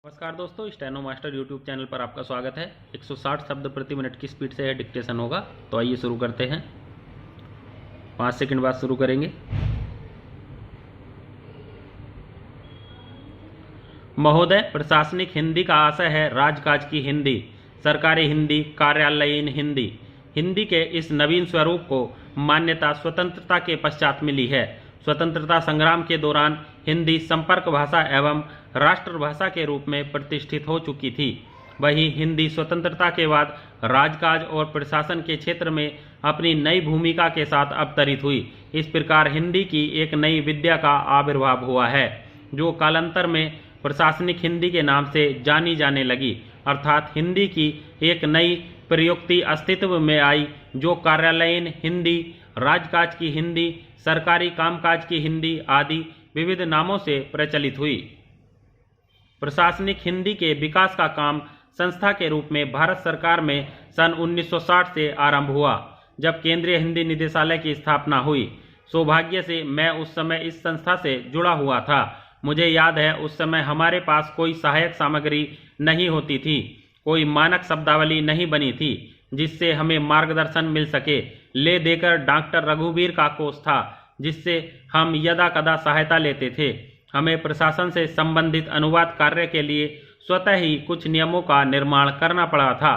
नमस्कार दोस्तों, steno master YouTube channel पर आपका स्वागत है। 160 शब्द प्रति मिनट की स्पीड से यह डिक्टेशन होगा। तो आइए शुरू करते हैं। 5 सेकंड बाद शुरू करेंगे। महोदय, प्रशासनिक हिंदी का आशय है राजकाज की हिंदी, सरकारी हिंदी, कार्यालयीन हिंदी। हिंदी के इस नवीन स्वरूप को मान्यता स्वतंत्रता के पश्चात मिली है। स्वतंत्रता संग्राम के दौरान हिंदी संपर्क भाषा एवं राष्ट्रभाषा के रूप में प्रतिष्ठित हो चुकी थी। वहीं हिंदी स्वतंत्रता के बाद राजकाज और प्रशासन के क्षेत्र में अपनी नई भूमिका के साथ अवतरित हुई। इस प्रकार हिंदी की एक नई विद्या का आविर्भाव हुआ है, जो कालांतर में प्रशासनिक हिंदी के नाम से जानी जाने लगी। अर्थात हिंदी की एक नई प्रयुक्ति अस्तित्व में आई, जो कार्यालयीन हिंदी, राजकाज की हिंदी, सरकारी कामकाज की हिंदी आदि विविध नामों से प्रचलित हुई। प्रशासनिक हिंदी के विकास का काम संस्था के रूप में भारत सरकार में सन 1960 से आरंभ हुआ, जब केंद्रीय हिंदी निदेशालय की स्थापना हुई। सौभाग्य से मैं उस समय इस संस्था से जुड़ा हुआ था। मुझे याद है, उस समय हमारे पास कोई सहायक सामग्री नहीं होती थी, कोई मानक शब्दावली नहीं बनी थी जिससे हमें मार्गदर्शन मिल सके। ले देकर डॉक्टर रघुवीर का कोष था, जिससे हम यदा कदा सहायता लेते थे। हमें प्रशासन से संबंधित अनुवाद कार्य के लिए स्वतः ही कुछ नियमों का निर्माण करना पड़ा था।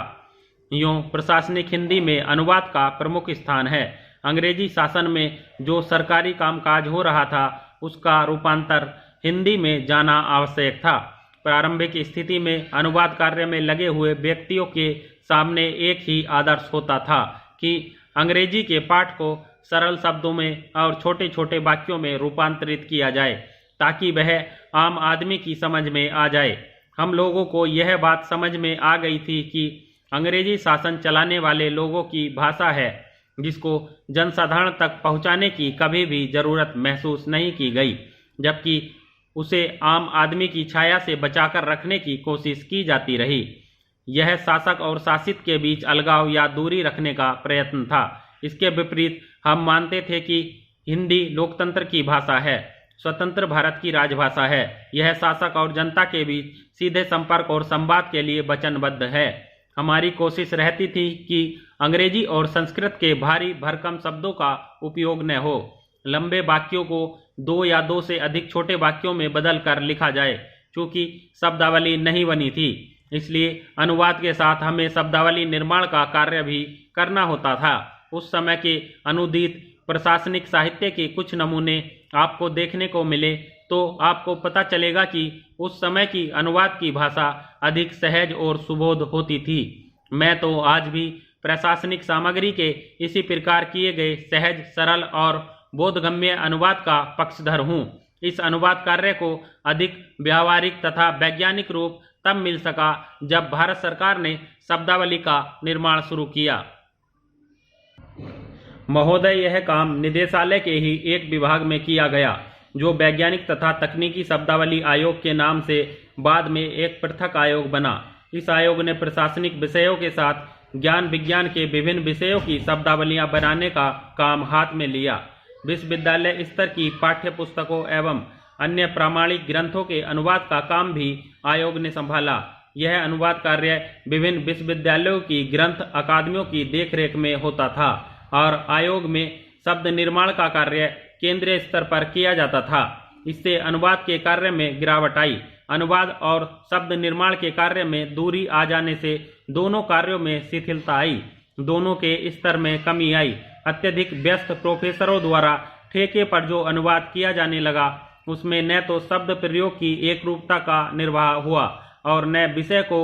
यूँ प्रशासनिक हिंदी में अनुवाद का प्रमुख स्थान है। अंग्रेजी शासन में जो सरकारी कामकाज हो रहा था, उसका रूपांतर हिंदी में जाना आवश्यक था। प्रारंभिक स्थिति में अनुवाद कार्य में लगे हुए व्यक्तियों के सामने एक ही आदर्श होता था कि अंग्रेजी के पाठ को सरल शब्दों में और छोटे छोटे वाक्यों में रूपांतरित किया जाए, ताकि वह आम आदमी की समझ में आ जाए। हम लोगों को यह बात समझ में आ गई थी कि अंग्रेजी शासन चलाने वाले लोगों की भाषा है, जिसको जनसाधारण तक पहुंचाने की कभी भी जरूरत महसूस नहीं की गई, जबकि उसे आम आदमी की छाया से बचाकर रखने की कोशिश की जाती रही। यह शासक और शासित के बीच अलगाव या दूरी रखने का प्रयत्न था। इसके विपरीत हम मानते थे कि हिंदी लोकतंत्र की भाषा है, स्वतंत्र भारत की राजभाषा है। यह शासक और जनता के बीच सीधे संपर्क और संवाद के लिए वचनबद्ध है। हमारी कोशिश रहती थी कि अंग्रेजी और संस्कृत के भारी भरकम शब्दों का उपयोग न हो। लंबे वाक्यों को 2 या 2 से अधिक छोटे वाक्यों में बदल कर लिखा जाए। चूँकि शब्दावली नहीं बनी थी, इसलिए अनुवाद के साथ हमें शब्दावली निर्माण का कार्य भी करना होता था। उस समय के अनुदित प्रशासनिक साहित्य के कुछ नमूने आपको देखने को मिले तो आपको पता चलेगा कि उस समय की अनुवाद की भाषा अधिक सहज और सुबोध होती थी। मैं तो आज भी प्रशासनिक सामग्री के इसी प्रकार किए गए सहज, सरल और बोधगम्य अनुवाद का पक्षधर हूँ। इस अनुवाद कार्य को अधिक व्यावहारिक तथा वैज्ञानिक रूप तब मिल सका जब भारत सरकार ने शब्दावली का निर्माण शुरू किया। महोदय, यह काम निदेशालय के ही एक विभाग में किया गया, जो वैज्ञानिक तथा तकनीकी शब्दावली आयोग के नाम से बाद में एक पृथक आयोग बना। इस आयोग ने प्रशासनिक विषयों के साथ ज्ञान विज्ञान के विभिन्न विषयों की शब्दावलियां बनाने का काम हाथ में लिया। विश्वविद्यालय स्तर की पाठ्य पुस्तकों एवं अन्य प्रामाणिक ग्रंथों के अनुवाद का काम भी आयोग ने संभाला। यह अनुवाद कार्य विभिन्न विश्वविद्यालयों की ग्रंथ अकादमियों की देखरेख में होता था और आयोग में शब्द निर्माण का कार्य केंद्रीय स्तर पर किया जाता था। इससे अनुवाद के कार्य में गिरावट आई। अनुवाद और शब्द निर्माण के कार्य में दूरी आ जाने से दोनों कार्यों में शिथिलता आई, दोनों के स्तर में कमी आई। अत्यधिक व्यस्त प्रोफेसरों द्वारा ठेके पर जो अनुवाद किया जाने लगा, उसमें न तो शब्द प्रयोग की एक रूपता का निर्वाह हुआ और न विषय को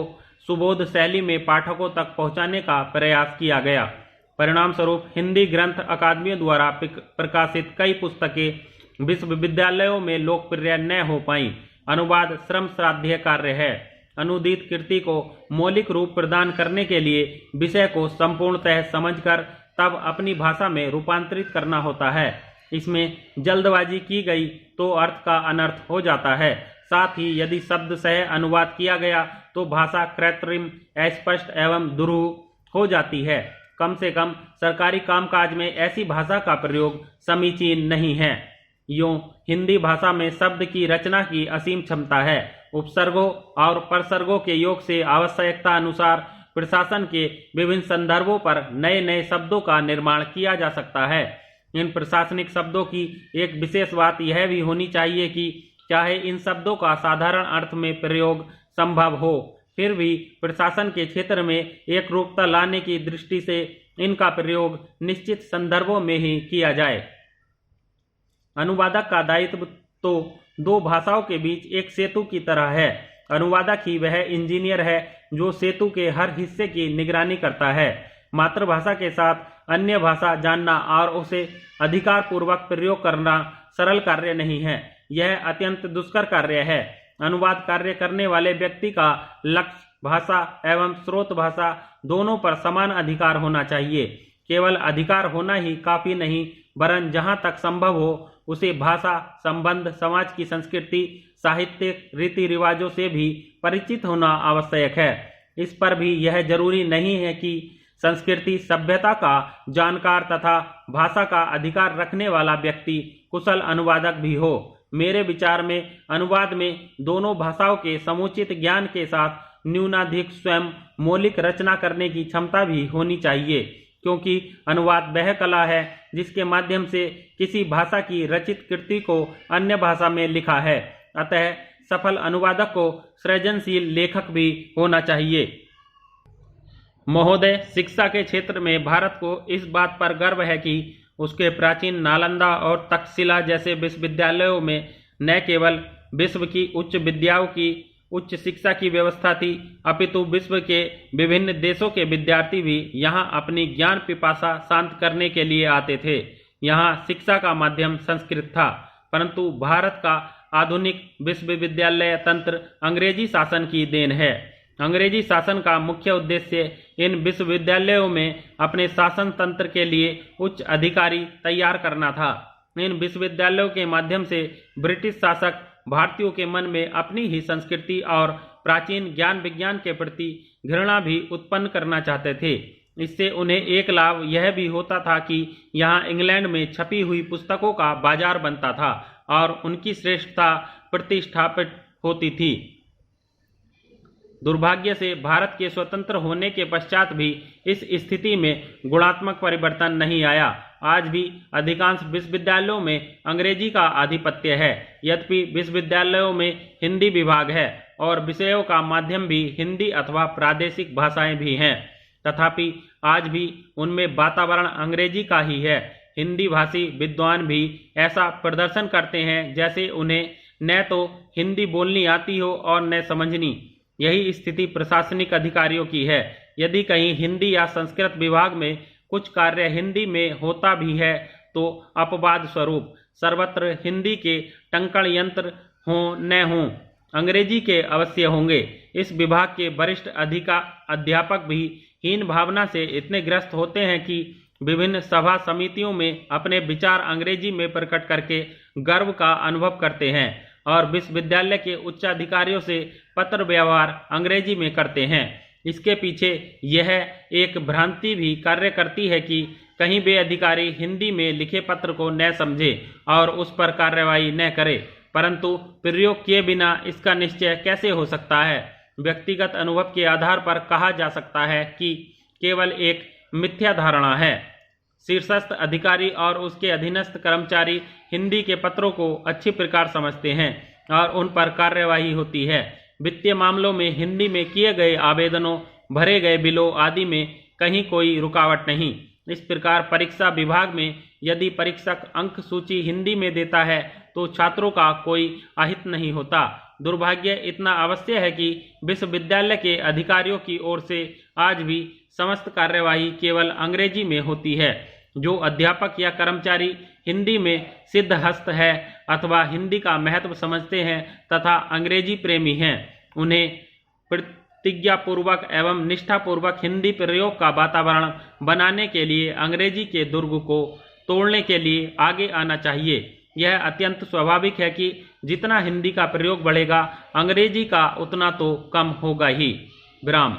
सुबोध शैली में पाठकों तक पहुंचाने का प्रयास किया गया। परिणाम स्वरूप हिंदी ग्रंथ अकादमियों द्वारा प्रकाशित कई पुस्तकें विश्वविद्यालयों में लोकप्रिय न हो पाईं। अनुवाद श्रम श्राद्धीय कार्य है। अनुदित कृति को मौलिक रूप प्रदान करने के लिए विषय को संपूर्णतः समझकर तब अपनी भाषा में रूपांतरित करना होता है। इसमें जल्दबाजी की गई तो अर्थ का अनर्थ हो जाता है। साथ ही यदि शब्द सह अनुवाद किया गया तो भाषा कृत्रिम, अस्पष्ट एवं दुरूह हो जाती है। कम से कम सरकारी कामकाज में ऐसी भाषा का प्रयोग समीचीन नहीं है। यूँ हिंदी भाषा में शब्द की रचना की असीम क्षमता है उपसर्गों और परसर्गों के योग से आवश्यकता अनुसार प्रशासन के विभिन्न संदर्भों पर नए नए शब्दों का निर्माण किया जा सकता है। इन प्रशासनिक शब्दों की एक विशेष बात यह भी होनी चाहिए कि चाहे इन शब्दों का साधारण अर्थ में प्रयोग संभव हो, फिर भी प्रशासन के क्षेत्र में एक रूपता लाने की दृष्टि से इनका प्रयोग निश्चित संदर्भों में ही किया जाए। अनुवादक का दायित्व तो दो भाषाओं के बीच एक सेतु की तरह है। अनुवादक ही वह इंजीनियर है जो सेतु के हर हिस्से की निगरानी करता है। मातृभाषा के साथ अन्य भाषा जानना और उसे अधिकार पूर्वक प्रयोग करना सरल कार्य नहीं है, यह अत्यंत दुष्कर कार्य है। अनुवाद कार्य करने वाले व्यक्ति का लक्ष्य भाषा एवं स्रोत भाषा दोनों पर समान अधिकार होना चाहिए। केवल अधिकार होना ही काफी नहीं, वरन जहाँ तक संभव हो उसे भाषा संबंध, समाज की संस्कृति, साहित्यिक रीति रिवाजों से भी परिचित होना आवश्यक है। इस पर भी यह जरूरी नहीं है कि संस्कृति सभ्यता का जानकार तथा भाषा का अधिकार रखने वाला व्यक्ति कुशल अनुवादक भी हो। मेरे विचार में अनुवाद में दोनों भाषाओं के समुचित ज्ञान के साथ न्यूनाधिक स्वयं मौलिक रचना करने की क्षमता भी होनी चाहिए, क्योंकि अनुवाद वह कला है जिसके माध्यम से किसी भाषा की रचित कृति को अन्य भाषा में लिखा है। अतः सफल अनुवादक को सृजनशील लेखक भी होना चाहिए। महोदय, शिक्षा के क्षेत्र में भारत को इस बात पर गर्व है कि उसके प्राचीन नालंदा और तक्षशिला जैसे विश्वविद्यालयों में न केवल विश्व की उच्च विद्याओं की उच्च शिक्षा की व्यवस्था थी, अपितु विश्व के विभिन्न देशों के विद्यार्थी भी यहाँ अपनी ज्ञान पिपासा शांत करने के लिए आते थे। यहाँ शिक्षा का माध्यम संस्कृत था, परंतु भारत का आधुनिक विश्वविद्यालय तंत्र अंग्रेजी शासन की देन है। अंग्रेजी शासन का मुख्य उद्देश्य इन विश्वविद्यालयों में अपने शासन तंत्र के लिए उच्च अधिकारी तैयार करना था। इन विश्वविद्यालयों के माध्यम से ब्रिटिश शासक भारतीयों के मन में अपनी ही संस्कृति और प्राचीन ज्ञान विज्ञान के प्रति घृणा भी उत्पन्न करना चाहते थे। इससे उन्हें एक लाभ यह भी होता था कि यहाँ इंग्लैंड में छपी हुई पुस्तकों का बाजार बनता था और उनकी श्रेष्ठता प्रतिष्ठापित होती थी। दुर्भाग्य से भारत के स्वतंत्र होने के पश्चात भी इस स्थिति में गुणात्मक परिवर्तन नहीं आया। आज भी अधिकांश विश्वविद्यालयों में अंग्रेजी का आधिपत्य है। यद्यपि विश्वविद्यालयों में हिंदी विभाग है और विषयों का माध्यम भी हिंदी अथवा प्रादेशिक भाषाएं भी हैं, तथापि आज भी उनमें वातावरण अंग्रेजी का ही है। हिंदी भाषी विद्वान भी ऐसा प्रदर्शन करते हैं जैसे उन्हें न तो हिंदी बोलनी आती हो और न समझनी। यही स्थिति प्रशासनिक अधिकारियों की है। यदि कहीं हिंदी या संस्कृत विभाग में कुछ कार्य हिंदी में होता भी है तो अपवाद स्वरूप सर्वत्र हिंदी के टंकण यंत्र हों न हों, अंग्रेजी के अवश्य होंगे। इस विभाग के वरिष्ठ अध्यापक भी हीन भावना से इतने ग्रस्त होते हैं कि विभिन्न सभा समितियों में अपने विचार अंग्रेजी में प्रकट करके गर्व का अनुभव करते हैं और विश्वविद्यालय के उच्च अधिकारियों से पत्र व्यवहार अंग्रेजी में करते हैं। इसके पीछे यह एक भ्रांति भी कार्य करती है कि कहीं वे अधिकारी हिंदी में लिखे पत्र को न समझे और उस पर कार्रवाई न करे, परंतु प्रयोग किए बिना इसका निश्चय कैसे हो सकता है। व्यक्तिगत अनुभव के आधार पर कहा जा सकता है कि केवल एक मिथ्या धारणा है। शीर्षस्थ अधिकारी और उसके अधीनस्थ कर्मचारी हिंदी के पत्रों को अच्छी प्रकार समझते हैं और उन पर कार्यवाही होती है। वित्तीय मामलों में हिंदी में किए गए आवेदनों, भरे गए बिलों आदि में कहीं कोई रुकावट नहीं। इस प्रकार परीक्षा विभाग में यदि परीक्षक अंक सूची हिंदी में देता है तो छात्रों का कोई अहित नहीं होता। दुर्भाग्य इतना अवश्य है कि विश्वविद्यालय के अधिकारियों की ओर से आज भी समस्त कार्यवाही केवल अंग्रेजी में होती है। जो अध्यापक या कर्मचारी हिंदी में सिद्धहस्त है अथवा हिंदी का महत्व समझते हैं तथा अंग्रेजी प्रेमी हैं, उन्हें प्रतिज्ञापूर्वक एवं निष्ठापूर्वक हिंदी प्रयोग का वातावरण बनाने के लिए अंग्रेजी के दुर्ग को तोड़ने के लिए आगे आना चाहिए। यह अत्यंत स्वाभाविक है कि जितना हिंदी का प्रयोग बढ़ेगा अंग्रेजी का उतना तो कम होगा ही। विराम।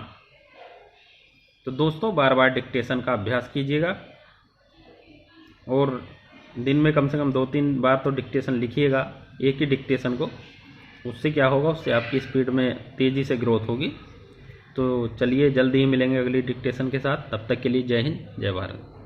तो दोस्तों, बार बार डिक्टेशन का अभ्यास कीजिएगा और दिन में कम से कम 2-3 बार तो डिक्टेशन लिखिएगा, एक ही डिक्टेशन को। उससे क्या होगा, उससे आपकी स्पीड में तेज़ी से ग्रोथ होगी। तो चलिए जल्दी ही मिलेंगे अगली डिक्टेशन के साथ। तब तक के लिए जय हिंद, जय भारत।